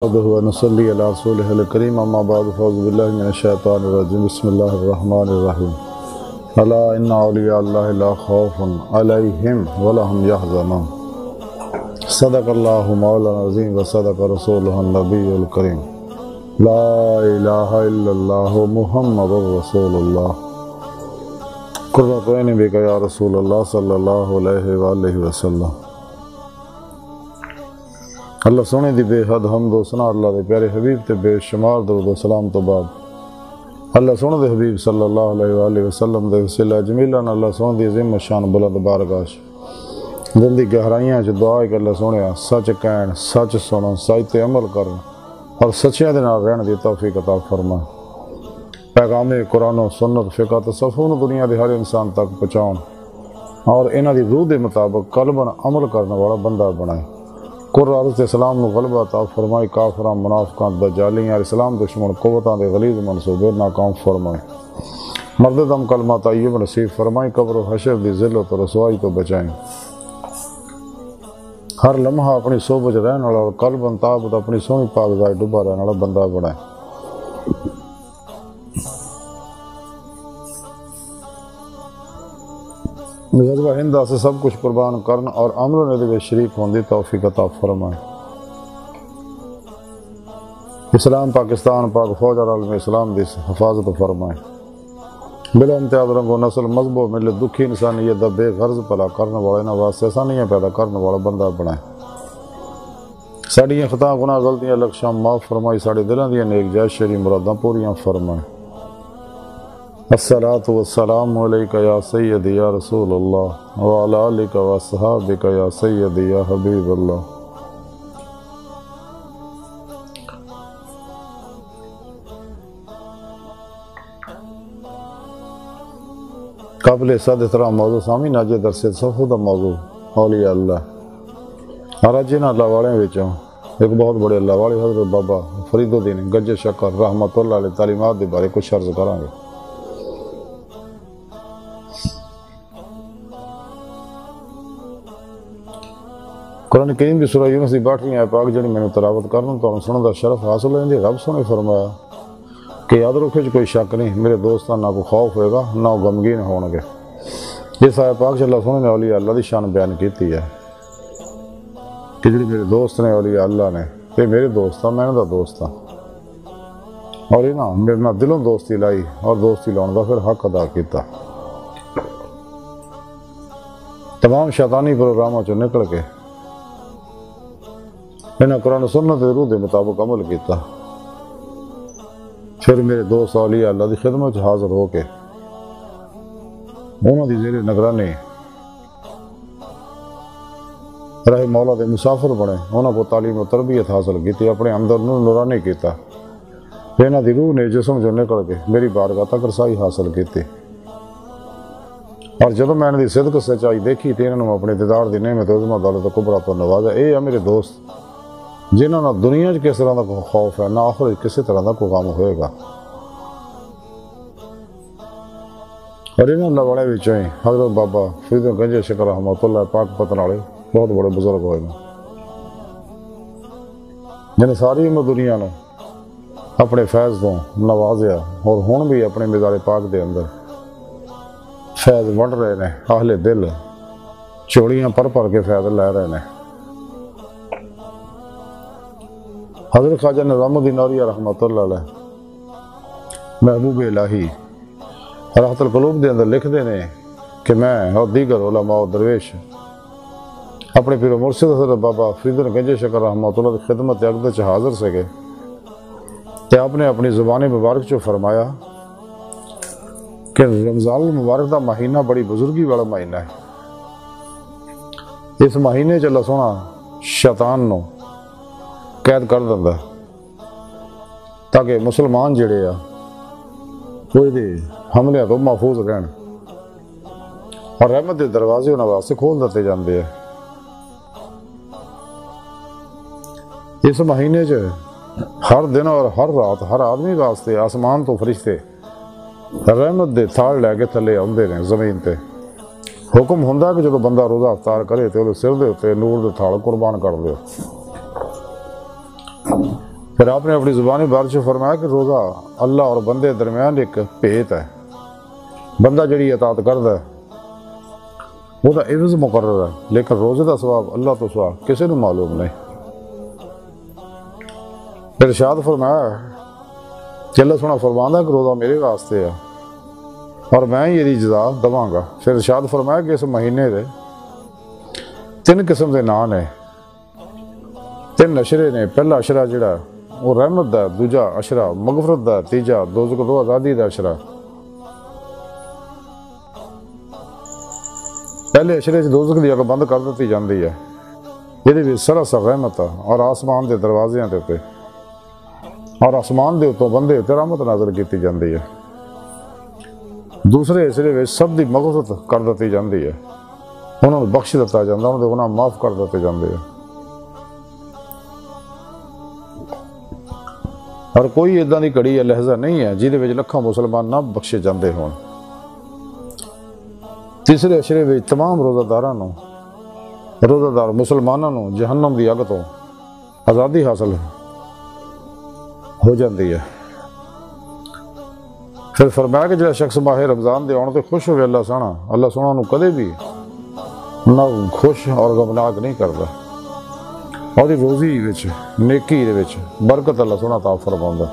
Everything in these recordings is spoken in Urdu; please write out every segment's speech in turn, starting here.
ونصلي على رسوله الكريم اما بعد فاعوذ بالله من الشيطان الرجيم بسم الله الرحمن الرحيم الا ان اولياء الله لا خوف عليهم ولا هم يحزنون صدق الله مولانا العظيم وصدق رسوله النبي الكريم لا اله الا الله محمد رسول الله قرۃ عین بک یا رسول اللہ صلی اللہ علیہ وآلہ وسلم۔ اللہ سونے دی بے حد حمد و ثنا اللہ دے پیارے حبیب تے بے شمار درود و سلام تو بعد اللہ سونے دے حبیب صلی اللہ علیہ وآلہ وسلم دے وسیلہ جمیلہ اللہ سونے دی عظیم شان بلند بارگاہ دل دی گہرائیاں چ دعا ہے کہ اللہ سونے سچ کہن، سچ سنن، سچ تے عمل کرن اور سچیاں دے نال رہن دی توفیق عطا فرما۔ پیغام قرآن و سنت فقہ تصوف دنیا دے ہر انسان تک پہنچاؤن اور انہاں دی روح دے مطابق قلباً عمل کرنے والا بندہ بنائے۔ قرآن اسلام نو غلبہ عطا فرمائی، کافراں منافقاں دجالیاں اور اسلام دشمن قوتاں دے غلیظ منصوبے ناکام فرمائے۔ مرد دم کلمہ طیب نصیب فرمائی، قبر و حشر دی ذلت و رسوائی تو بچائیں۔ ہر لمحہ اپنی صحبت رہن والا اور قلباً تابت اپنی سونی پاک ذات ڈوبا رہن والا بندہ بنائے۔ غزوہ ہندہ سے سب کچھ قربان کرن اور عمل نے دے شریک ہوندی توفیق عطا فرمائے۔ اسلام پاکستان پاک فوج اور عالم اسلام دی حفاظت فرمائے۔ بلا امتیاز رنگ و نسل مذہب و ملت دکھی انسانیت دا بے غرض پلا کرنے والے نہ واسطے آسانیاں پیدا کرنے والا بندہ بنائے۔ ساڑیاں خطا گناہ غلطیاں لکشاں معاف فرمائی، ساڑے دلوں دیاں نیک جائز شرعی مراداں پوریاں فرمائے۔ الصلاۃ والسلام علیک یا سیدی یا رسول اللہ وعلی آلک واصحابک یا سیدی یا حبیب اللہ۔ قابل صد احترام موضوع سامعین اج درس تصوف دا موضوع اولیاء اللہ اور اج انہاں اللہ والے وچوں ایک بہت بڑے اللہ والے حضرت بابا فرید الدین گجر شکر رحمت اللہ علیہ تعلیمات دے بارے کچھ عرض کراں گے۔ قرآن کریم کی سورہ یونس دی 62ویں آیت پاک جڑی میں تلاوت کرنا تو سنن دا شرف حاصل ہے۔ رب سنے فرمایا کہ یاد رکھو کوئی شک نہیں، میرے دوستاں نہ کوئی خوف ہوئے گا نہ غمگین ہون گے۔ اس آیت پاک اللہ سنے نے اولیاء اللہ دی شان بیان کیتی ہے کہ جڑے میرے دوست نے اولیاء اللہ نے یہ میرے دوست ہیں، میں انہاں دا دوست ہاں اور انہاں میرے نال دلوں دوستی لائی اور دوستی لاؤن دا پھر حق ادا کیتا۔ تمام شیطانی پروگراموں چوں نکل کے انہاں قرآن و سنت دے روح دے مطابق عمل کیتا، پھر میرے دوست اولیاء اللہ دی خدمت حاضر ہو کے انہاں دی زیر نگرانی راہ مولا دے مسافر بنے، انہاں کو تعلیم و تربیت حاصل کیتی، اپنے اندر نورانی کیتا، انہاں دی روح نے جسم جو نکل کے میری بارگاہ تک رسائی حاصل کیتی۔ اور جب میں انہاں دی صدق سچائی دیکھی تو انہاں اپنے دیدار دی نعمت عظمت دولت کبریٰ تو نوازا۔ اے ہے میرے دوست جنہوں نے دنیا کس طرح کا کوئی خوف ہے نہ آخرت کسی طرح کا کوئی غم ہوئے گا۔ اور انہوں اللہ والے وچوں ہی حضرت بابا فرید گنج شکر رحمت اللہ پاک پتن والے بہت بڑے بزرگ ہوئے ہیں جنہیں ساری عمر دنیا نے اپنے فیض تو نوازیا اور ہن بھی اپنے مزار پاک دے اندر فیض ونڈ رہے ہیں۔ اہل دل چوڑیاں پر کے فیض لے رہے ہیں۔ حضرت خواجہ نظام الدین نوریہ رحمت اللہ علیہ محبوب الہی راحت القلوب دے اندر لکھ دینے کہ میں اور دیگر علماء و درویش اپنے پیر و مرشد حضرت بابا فرید گنج شکر رحمت اللہ کی خدمت اقدس حاضر سے گئے کہ آپ نے اپنی زبان مبارک جو فرمایا کہ رمضان المبارک دا مہینہ بڑی بزرگی والا مہینہ ہے۔ اس مہینے اللہ سونا شیطان نو قید کر دینا تاکہ مسلمان جڑے آ وہ حملے تو محفوظ رہن اور رحمت دے دروازے انہاں واسطے کھول دیتے جاندے ہیں۔ اس مہینے ہر دن اور ہر رات ہر آدمی واسطے آسمان تو فرشتے رحمت دے تھاڑ لے کے تھلے آندے ہیں زمین تے۔ حکم ہوندا کہ جدوں بندہ روزہ افطار کرے تے وہ سر دے تے نور دے تھاڑ قربان کر دیو۔ پھر آپ نے اپنی زبانی بارش فرمایا کہ روزہ اللہ اور بندے درمیان ایک بھیت ہے، بندہ جڑی اطاعت کردا ہے وہ دا عوض مقرر ہے، لیکن روزے دا ثواب اللہ تو سوا کسی نو معلوم نہیں۔ پھر ارشاد فرمایا کہ اللہ سونا فرماندا کہ روزہ میرے واسطے ہے اور میں یہ جزا دواں گا۔ پھر ارشاد فرمایا کہ اس مہینے دے 3 قسم دے نام نے، 3 اشرے نے۔ پہلا اشرا جڑا وہ رحمت دا، دوجا اشرا مغفرت دا، تیجا دوزخ تو آزادی دا اشرا۔ پہلے اشرے دوزخ دی اگ بند کر دیتی جاندی ہے، یہ سراسر رحمت ہے اور آسمان دے دروازے دے اوپر اور آسمان دے اتوں بندے تے رحمت نازل کیتی جاندی ہے۔ دوسرے اشرے وچ سب دی مغفرت کر دیتی جاندی ہے، انہوں نے بخش دیتا جاندہ، انہوں نے گناہ معاف کر دیتے جاندے ہیں، اور کوئی ادھا دی کڑی یا لہجہ نہیں ہے جہدے وچ لکھاں مسلمان نہ بخشے جاندے ہون۔ تیسرے اشرے وچ تمام روزہ دار مسلمانوں نو جہنم دی اگ تو آزادی حاصل ہو جاندی ہے۔ پھر فرمایا کہ جڑا شخص ماہ رمضان دے آن تے خوش ہوئے اللہ سونا نو کدے بھی نہ خوش اور غمناک نہیں کرتا، اور روزی وچ نیکی دے وچ برکت اللہ سونا عطا فرماوندا۔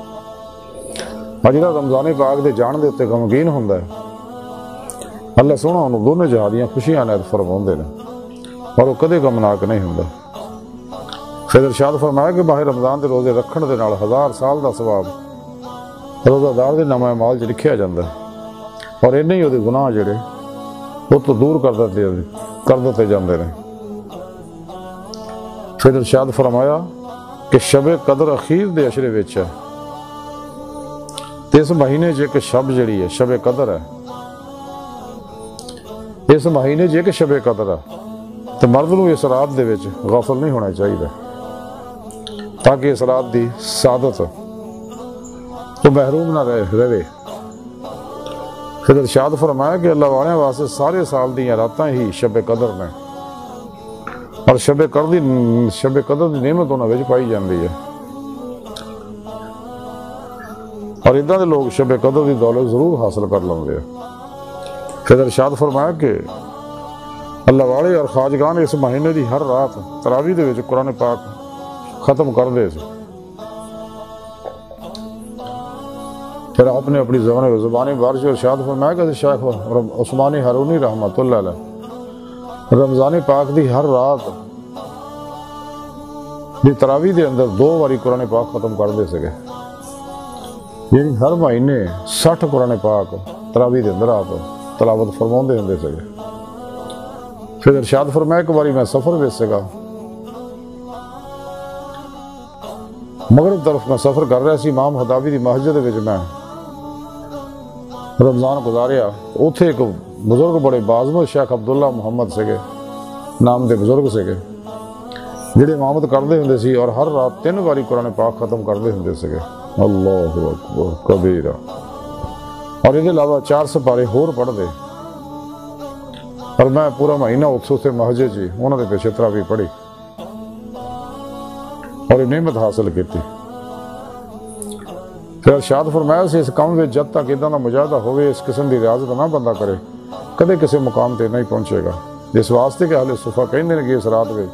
اور جڑا رمضان پاک دے جان دے تے غمگین ہوندا ہے، اللہ سونا انہوں دونوں جہاں دیاں خوشیاں عنایت فرماوندے نے اور وہ کدے غمناک نہیں ہوندا۔ پھر ارشاد فرمایا کہ ماہ رمضان دے روزے رکھن دے نال 1000 سال دا ثواب روزہ دار دے نامہ اعمال چ لکھیا جاندا ہے، اور انہیں ہی وہ گناہ جڑے وہ تو دور کر دیتے جاندے نے۔ پھر ارشاد فرمایا کہ شب قدر اخیر دے اشرے وچ ہے، تے اس مہینے چ ایک شب جڑی ہے شب قدر ہے، اس مہینے چ ایک شب قدر ہے، تو مرد نو اس رات دے وچ غافل نہیں ہونا چاہیے تاکہ اس رات دی سعادت تو محروم نہ رہے۔ پھر ارشاد فرمایا کہ اللہ والے واسطے سارے سال دیاں راتاں ہی شب قدر نے، اور شب قدر دی نعمت انہاں وچ پائی جاندی ہے، اور ادھا دے لوگ شب قدر دی دولت ضرور حاصل کر لیندے ہیں۔ پھر ارشاد فرمایا کہ اللہ والے اور خواجگان اس مہینے دی ہر رات تراویح دے وچ قرآن پاک ختم کر دے سے۔ پھر آپ نے اپنی زبانی بارش اور ارشاد فرمایا کہ شیخ عثمانی ہارونی رحمۃ اللہ علیہ رمضان پاک دی ہر رات دی تراویح دے اندر 2 باری قرآن پاک ختم کر دے سکے، یعنی ہر مہینے 60 قرآن پاک تراویح دے اندر آپ تلاوت فرماؤندے ہوندے سکے۔ پھر ارشاد فرمایا ایک باری میں سفر وچ سگا، مغرب طرف میں سفر کر رہا سی، امام خطابی دی مسجد وچ میں رمضان گزاریا، اوتھے ایک بزرگ بڑے باعظمت شیخ عبداللہ محمد سگے نام دے بزرگ سگے جڑے امامت کردے ہوندے سی، اور ہر رات 3 باری قرآن پاک ختم کردے ہوندے سگے۔ اللہ اکبر کبیرہ، اور اس کے علاوہ 4 سپارے ہور پڑھ دے، اور میں پورا مہینہ اتھوں سے مسجد جی انہوں نے پیچھے تراویح پڑھی اور نعمت حاصل کی تھی۔ پھر ارشاد فرمایا سے اس کام میں جب تک ادھا نہ مجاہدہ ہوئے، اس قسم کی ریاضت نہ بندہ کرے، کدے کسی مقام تے نہیں پہنچے گا۔ اس واسطے کہ اہل صفحہ کہندے نے کہ اس رات میں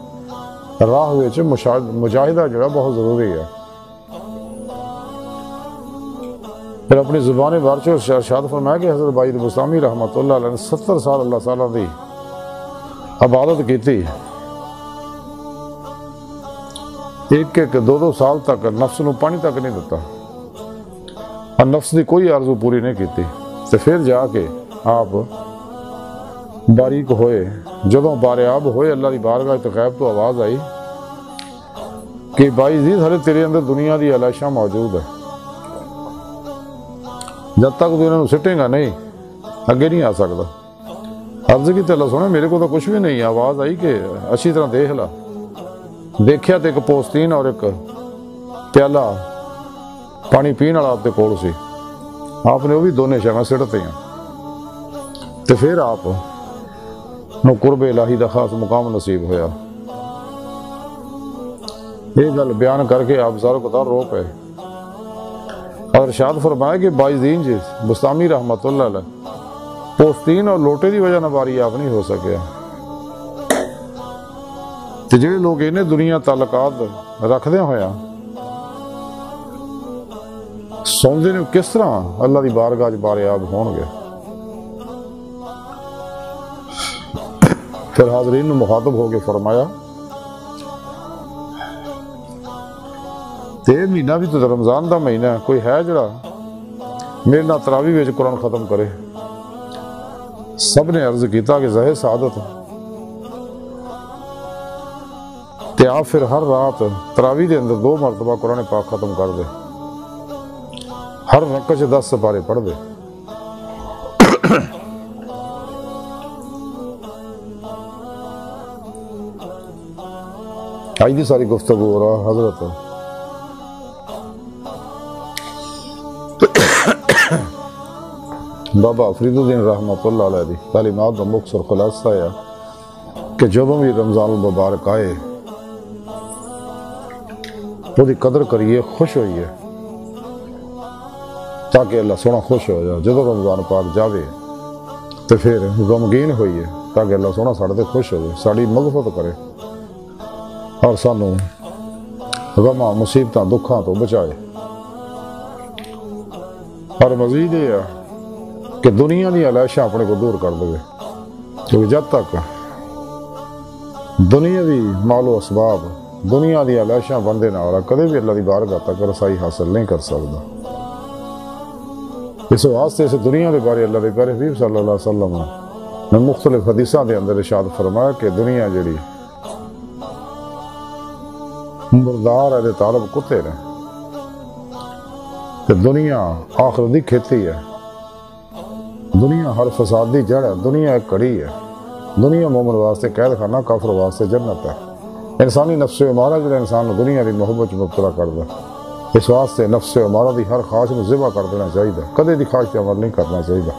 راہ وچ مجاہدہ جڑا بہت ضروری ہے۔ پھر اپنی زبان بارچ اور ارشاد فرمایا کہ حضرت بائی بستامی رحمۃ اللہ علیہ نے 70 سال اللہ تعالیٰ دی عبادت کی تھی، 1-2 سال تک نفس نو پانی تک نہیں دیتا، اور نفس دی کوئی آرزو پوری نہیں کی تھی، تو پھر جا کے آپ باریک ہوئے، جدوں باریاب ہوئے اللہ دی بارگاہ تو غیب تو آواز آئی کہ بائی زید ہلے تیرے اندر دنیا دی علائشہ موجود ہے، جب تک تو انہوں سٹیں گا نہیں اگے نہیں آ سکتا۔ عرض کی اللہ سونے میرے کو تو کچھ بھی نہیں، آواز آئی کہ اچھی طرح دیکھ لا، دیکھیا تو ایک پوستین اور ایک پیالہ پانی پین والا آپ کے کول سی، آپ نے وہ بھی دونوں شہاں سٹتے ہیں، تو پھر آپ نو قرب الہی دا خاص مقام نصیب ہویا۔ یہ گل بیان کر کے آپ ساروں کو رو پے اور ارشاد فرمایا کہ بائزین جی بستامی رحمت اللہ علیہ پوستین اور لوٹے دی وجہ نہ باری آپ نہیں ہو سکیا تے جڑے لوگ انہیں دنیا تعلقات رکھدے ہویا سوندے نے کس طرح اللہ دی بارگاہ وچ باریاب ہون گے پھر حاضرین نے مخاطب ہو کے فرمایا تے مہینہ بھی تو رمضان دا مہینہ ہے کوئی ہے جڑا میرے نال تراویح وچ قرآن ختم کرے سب نے عرض کیتا کہ ظاہر سعادت تے آپ پھر ہر رات تراویح دے اندر 2 مرتبہ قرآن پاک ختم کر دے ہر رکعت سے 10 سپارے پڑھ دے آج دی ساری گفتگو ہو رہا حضرت بابا فرید الدین رحمت اللہ علیہ دی تعلیمات کا مختصر خلاصہ ہے کہ جب بھی رمضان المبارک آئے وہ دی قدر کریے خوش ہوئیے تاکہ اللہ سونا خوش ہو جائے جب رمضان پاک جاوے تو پھر غمگین ہوئیے تاکہ اللہ سونا ساڑھے تے خوش ہو جائے ساڑھی مغفرت کرے اور سانو غماں مصیبتاں دکھاں تو بچائے اور مزید یہ ہے کہ دنیا دی علائشاں اپنے کو دور کر دے کیونکہ جب تک دنیا دی مال و اسباب دنیا دی علائشاں بندے نہ ہو رہا کدے بھی اللہ دی بارگاہ تک رسائی حاصل نہیں کر سکتا اس واسطے سے دنیا دے بارے اللہ دے پیارے حبیب صلی اللہ علیہ وسلم نے مختلف حدیثاں دے اندر ارشاد فرمایا کہ دنیا جڑی مردار ہے طالب کتے نے کہ دنیا آخر دی کھیتی ہے دنیا ہر فساد دی جڑ ہے دنیا ایک کڑی ہے دنیا مومن واسطے قید خانہ کافر واسطے جنت ہے انسانی نفس امارہ جڑا انسان دنیا دی محبت مبتلا کردا اس واسطے نفس امارہ دی ہر خواہش کو ذبح کر دینا چاہیے کدے دی خواہش پہ عمل نہیں کرنا چاہیے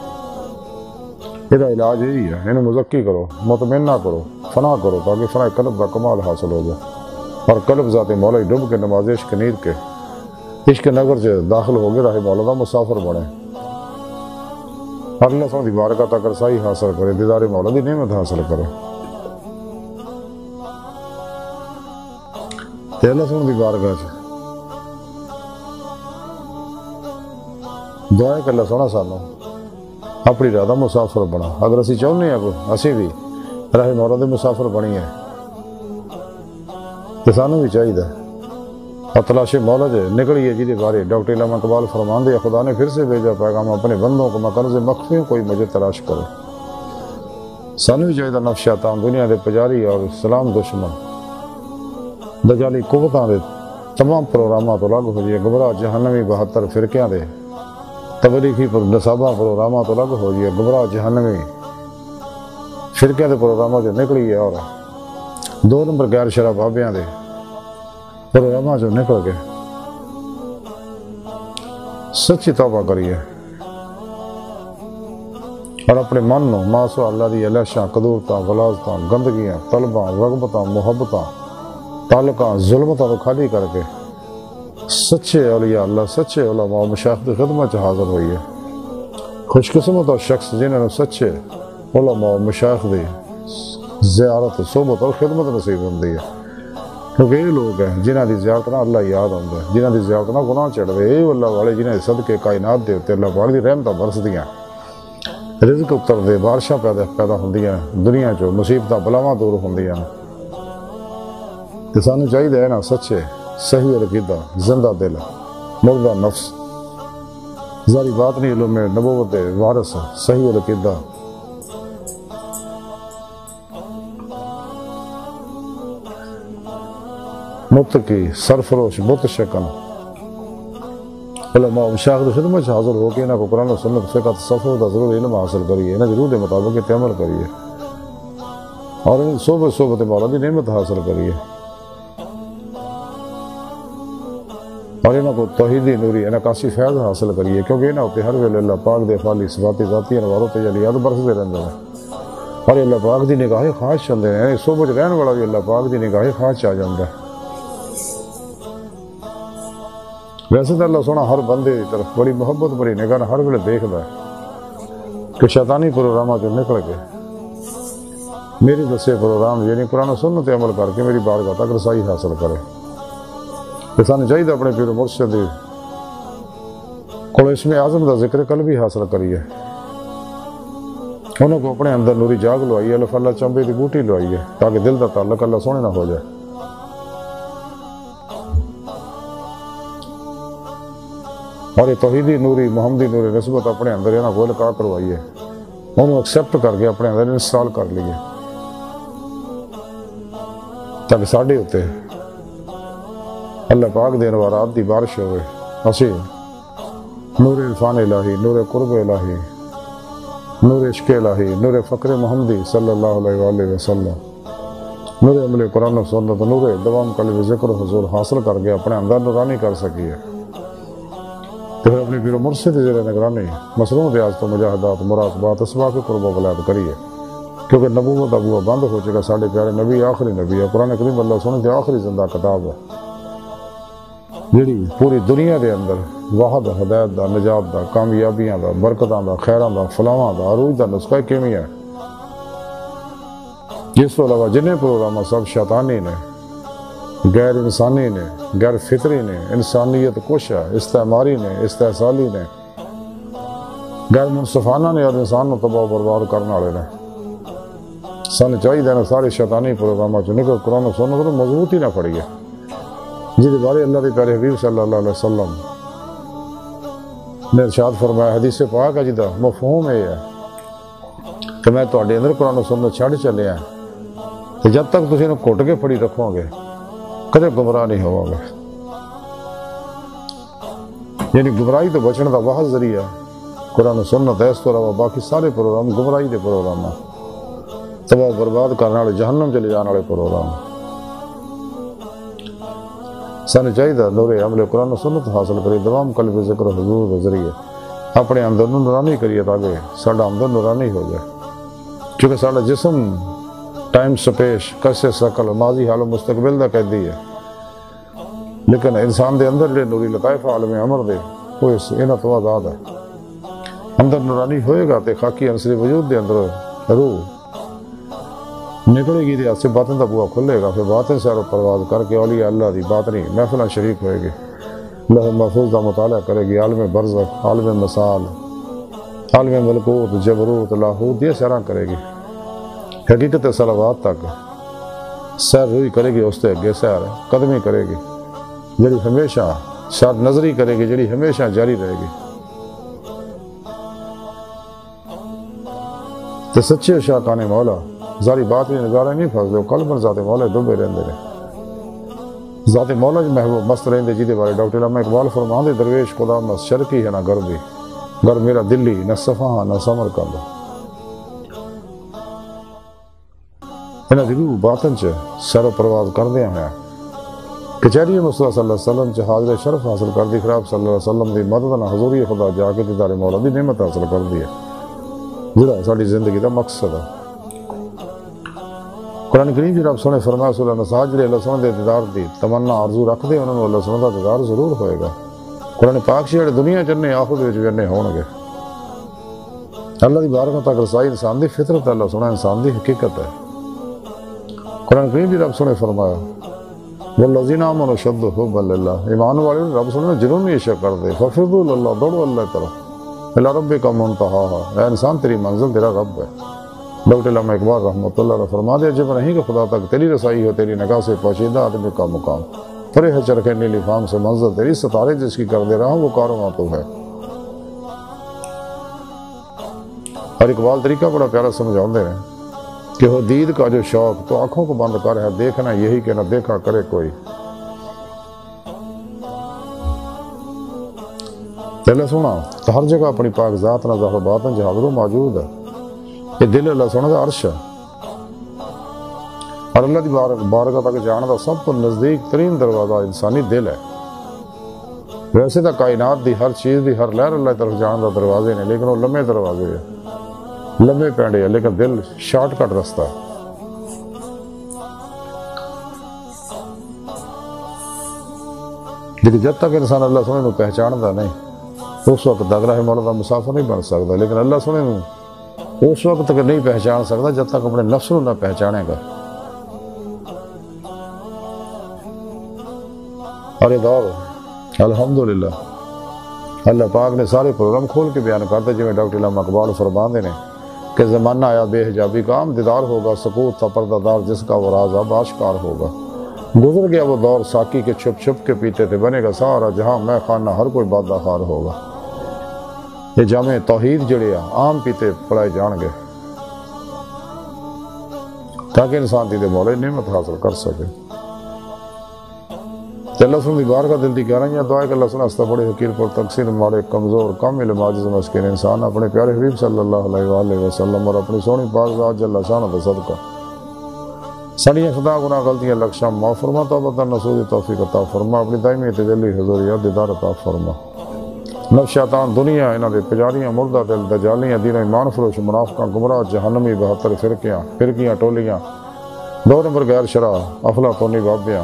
یہ علاج یہی ہے انہیں مزکی کرو مطمئنہ کرو فنا کرو تاکہ فنا قلب کا کمال حاصل ہو جائے اور قلب ذات مولا ڈب کے نماز عشق نیند کے عشق نگر سے داخل ہو گئے راہ مولا دا مسافر بنے اللہ صلی اللہ بارگاہ تک رسائی حاصل کرے دیدار مولا دی نعمت حاصل کرے تے اللہ صلی اللہ بارگاہ سے دعا ہے کہ اللہ سونا سانو اپنی رادہ مسافر بنا اگر اسی چاہنے ہیں اسی بھی راہ مولا دے مسافر بنی ہے تو سانو بھی چاہیے اور تلاش مولا جے نکلی ہے جیدے بارے ڈاکٹر علامہ اقبال فرمان دے خدا نے پھر سے بھیجا پیغام اپنے بندوں کو مکنز مخفی کوئی مجھے تلاش کرے سانو بھی چاہیے نفس شیطان دنیا دے پجاری اور اسلام دشمن دجالی قوتاں دے تمام پروگرامات تو لگ ہو جائے گمراہ جہنمی 72 فرقیاں دے تبلیغی پر نصابہ پروگرامات تو لگ ہو جائے گمراہ جہنمی فرقیاں دے پروگرامات جو نکلی ہے اور 2 نمبر غیر شرع بابیاں دے پروگرامات جو نکل گئے سچی توبہ کریے اور اپنے من نو ماسو اللہ دی علاشاں قدورتاں غلاظتاں گندگیاں طلباں رغبتاں محبتاں تعلقاں ظلمتاں تو خالی کر کے سچے اولیاء اللہ سچے علماء و مشایخ کی خدمت حاضر ہوئی ہے خوش قسمت اور شخص جنہوں نے سچے علماء و مشایخ دی زیارت صحبت اور خدمت نصیب ہوندی ہے کیونکہ یہ لوگ ہیں جنہاں دی زیارت نہ اللہ یاد آتا ہے جنہاں دی زیارت نہ گناہ چڑھ دے یہ اللہ والے جنہاں دی صدقے کائنات دے ہوتے اللہ پاک دی رحمتاں برس دیاں رزق اتر دے بارشاں پیدا ہوندیاں دنیا چو مصیبتاں بلاواں دور ہوندیاں تے سانو چاہیے ہے نا سچے صحیح عقیدہ زندہ دل مردہ نفس ظاہری بات نہیں علم میں نبوت وارث صحیح عقیدہ متقی سرفروش متشکن علماء مشایخ کی خدمت حاضر ہو کے انہاں کو قرآن و سنت فقہ تصوف دا ضرور علم حاصل کریے انہاں ضرور دے مطابق عمل کریے اور انہیں صحبت مولا دی نعمت حاصل کریے اور انہاں کو توحیدی نوری انعکاسی فیض حاصل کریے کیونکہ انہاں ہوتے ہر ویلے اللہ پاک دے خالی صفاتی ذاتی انواروں تجلیات برسدے رہندے ہیں اور اللہ پاک دی نگاہ خاص چلدے ہیں صحبت رہن والا بھی اللہ پاک دی نگاہ خاص آ جاندا ہے ویسے تو اللہ سونا ہر بندے کی طرف بڑی محبت بڑی نگاہ ہر ویلے دیکھتا ہے کہ شیطانی پروگراموں سے نکل کے میری دسے پروگرام یعنی قرآن و سنت عمل کر کے میری بارگاہ تک رسائی حاصل کرے. کہ سانو چاہیے اپنے پیر و مرشد کو اسم اعظم کا ذکر قلبی حاصل کریے. انہوں کو اپنے اندر نوری جاگ لوائی الف اللہ چمبے کی بوٹی لوائی ہے تاکہ دل کا تعلق اللہ سونے نہ ہو جائے. اور یہ توحیدی نوری محمدی نوری نسبت اپنے اندر یہاں کو لکا کروائیے انہوں ایکسیپٹ کر کے اپنے اندر انسٹال کر لیے تاکہ ساڑھے ہوتے اللہ پاک دین وارات دی بارش ہوئے. اسی نور عرفان الہی، نور قرب الہی، نور عشق الہی، نور فقر محمدی صلی اللہ علیہ وآلہ وسلم، نور عمل قرآن و سنت، نور دوام قلب ذکر و حضور حاصل کر کے اپنے اندر نورانی کر سکیے. تو پھر اپنی پیر و مرشد زیر نگرانی مصروف ریاض تو مجاہدات مراقبات اسباق قرب و ولایت کریے. کیونکہ نبوت ابوا بند ہو چکا. ساڑھے پیارے نبی آخری نبی ہے. قرآن کریم اللہ سونے کی آخری زندہ کتاب ہے جڑی پوری دنیا دے اندر واحد ہدایت دا، نجات دا، کامیابیاں دا، برکتاں دا، خیراں دا، فلاواں دا، عروج دا نسخہ کیمی ہے. جس تو علاوہ جنہیں پروگرام سب شیطانی نے، غیر انسانی نے، غیر فطری نے، انسانیت کشا، استعماری نے، استحصالی نے، غیر منصفانہ نے اور انسان کو تباہ و برباد کرنے والے نے. سن چاہیے نا سارے شیطانی پروگراموں چ نکل قرآن و سنت کو مضبوطی نہ پڑی ہے جی بارے اللہ کے پیارے حبیب صلی اللہ علیہ وسلم نے ارشاد فرمایا حدیث پاک ہے جدا مفہوم یہ ہے کہ میں تواڈے اندر قرآن و سنت چھڑ چلے ہیں تو جب تک تسی انہوں کٹ کے پھڑی رکھو گے کدے گمراہ نہیں ہو گے. یعنی گمراہی تو بچنے کا واحد ذریعہ قرآن و سنت ہے. اس تو علاوہ باقی سارے پروگرام گمراہی کے پروگرام ہیں، تباہ برباد کرنے والے جہنم چلے جانے والے پروگرام. سانو چاہیے نور عمل قرآن و سنت حاصل کریے، دوام قلب ذکر حضور کے ذریعے اپنے اندر نورانی کریے تاکہ ساڈا اندر نورانی ہو جائے. کیونکہ ساڈا جسم ٹائم سپیش کسے شکل ماضی حال و مستقبل دا قیدی ہے، لیکن انسان دے اندر جڑے نوری لطائف عالم امر دے وہ انہاں تو آزاد ہے. اندر نورانی ہوئے گا تے خاکی عنصری وجود دے اندر روح نکلے گی دے سے باطن دا بوا کھلے گا. پھر باطن سے پرواز کر کے اولیاء اللہ دی باطنی محفلہ شریک ہوئے گی، لوح محفوظ دا مطالعہ کرے گی، عالم برزخ، عالم مثال، عالم ملکوت، جبروت، لاہوت، یہ سیراں کرے گی. حقیقت صلوات تک سیر روئی کرے گی، اس تے اگے سیر قدمی کرے گی جڑی ہمیشہ شاد نظری کرے گی، جڑی ہمیشہ جاری رہے گی. تو سچے شاکان مولا ذاری بات بھی نگارہ نہیں پھنس دے قلب ذات مولا ڈبے رہندے نے. ذات مولا جو محبوب مست رہندے جی دے بارے ڈاکٹر علامہ اقبال فرماندے درویش خدا نہ شرقی ہے نہ غربی، گر میرا دلی نہ صفحہ نہ سمرقند. انہاں دی روح باطن چ سر و پرواز کردے ہیں کچہری مصطفیٰ صلی اللہ علیہ وسلم چ حاضر شرف حاصل کر دی. خراب صلی اللہ علیہ وسلم دی مدد نہ حضوری خدا جا کے دیدار مولا دی نعمت حاصل کر دی ہے جڑا ساری زندگی دا مقصد ہے. قرآن کریم جی رب سونے فرمایا سورہ نساء جڑے اللہ سونے دے دیدار دی تمنا آرزو رکھ دے انہوں نے اللہ سونے دا دیدار ضرور ہوئے گا. قرآن پاک سے جڑے دنیا چنے آخر دے جنے ہون گے. اللہ دی بارگاہ تک رسائی انسان دی فطرت ہے، اللہ سونا انسان دی حقیقت ہے. قرآن کریم جی رب سونے فرمایا والذین آمنوا اشد حبا للہ، ایمان والے رب سونے جنون عشق کر دے. ففروا اللہ، دوڑو اللہ طرف، الی ربک منتہاہا، اے انسان تیری منزل تیرا رب ہے. ڈاکٹر علامہ اقبال رحمۃ اللہ علیہ فرما دیا جب نہیں کہ خدا تک تیری رسائی ہو تیری نگاہ سے پوشیدہ آدمی کا مقام، پرے ہے چرخے نیلی فام سے منزل تیری، ستارے جس کی کر دے رہا ہوں وہ کارواں تو ہے. اور اقبال طریقہ بڑا پیارا سمجھاؤں دے ہیں کہ وہ دید کا جو شوق تو آنکھوں کو بند کر ہے، دیکھنا یہی کہ نہ دیکھا کرے کوئی. پہلے سونا تو ہر جگہ اپنی پاک ذات نہ ظاہر باطن جہاں موجود ہے. یہ دل اللہ سونے دا عرش ہے اور اللہ دی بارگاہ تک جانے دا سب تو نزدیک ترین دروازہ انسانی دل ہے. ویسے تو کائنات دی ہر چیز دی ہر لہر اللہ طرف جانے دا دروازے نے، لیکن وہ لمبے دروازے ہیں، لمبے پینڈے ہیں، لیکن دل شارٹ کٹ رستہ ہے. لیکن جب تک انسان اللہ سونے کو پہچانتا نہیں اس وقت تک راہ مولا دا مسافر نہیں بن سکتا، لیکن اللہ سونے کو اس وقت تک نہیں پہچان سکتا جب تک اپنے نفس کو نہ پہچانے گا۔ ارے دور الحمدللہ اللہ پاک نے سارے پروگرام کھول کے بیان کرتے، جی میں ڈاکٹر علامہ اقبال فرماندے نے کہ زمانہ آیا بے حجابی کا عام دیدار ہوگا، سکوت تھا پردہ دار جس کا وہ راز اب آشکار ہوگا۔ گزر گیا وہ دور ساقی کے چھپ چھپ کے پیتے تھے، بنے گا سارا جہاں میں خانہ ہر کوئی بادہ خار ہوگا۔ یہ جامع توحید جڑیا عام پیتے پڑائے جان گے تاکہ انسان دیدے مولا نعمت حاصل کر سکے۔ اللہ سن دی بار کا دل دی کہہ رہی ہیں دعائے کہ اللہ سن ہستا بڑے حقیر پر تقسیر مارے کمزور کم علم عاجز مسکین انسان اپنے پیارے حبیب صلی اللہ علیہ وآلہ وسلم اور اپنی سونی پاک ذات جل شانہ دا صدقہ سڑیاں خدا گناہ غلطیاں لکشاں معاف فرما، توبہ نصوح توفیق عطا فرما، اپنی دائمی تجلی حضوریت دیدار عطا فرما۔ نفس شیطان دنیا انہاں دے پجاریاں مردہ دل دجالیاں دین ایمان فروش منافقاں گمراہ جہنمی 72 فرقیاں ٹولیاں 2 نمبر غیر شرع افلاطونی بابیاں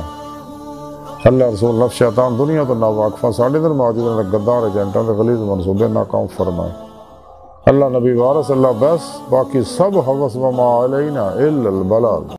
اللہ رسول نفس شیطان دنیا تو ناواقفہ ساڑھے در موجود غدار ایجنٹاں دے غلیظ منصوبے ناکام فرمائے۔ اللہ نبی وارث اللہ بس باقی سب حوث وما علینا الا البلاغ۔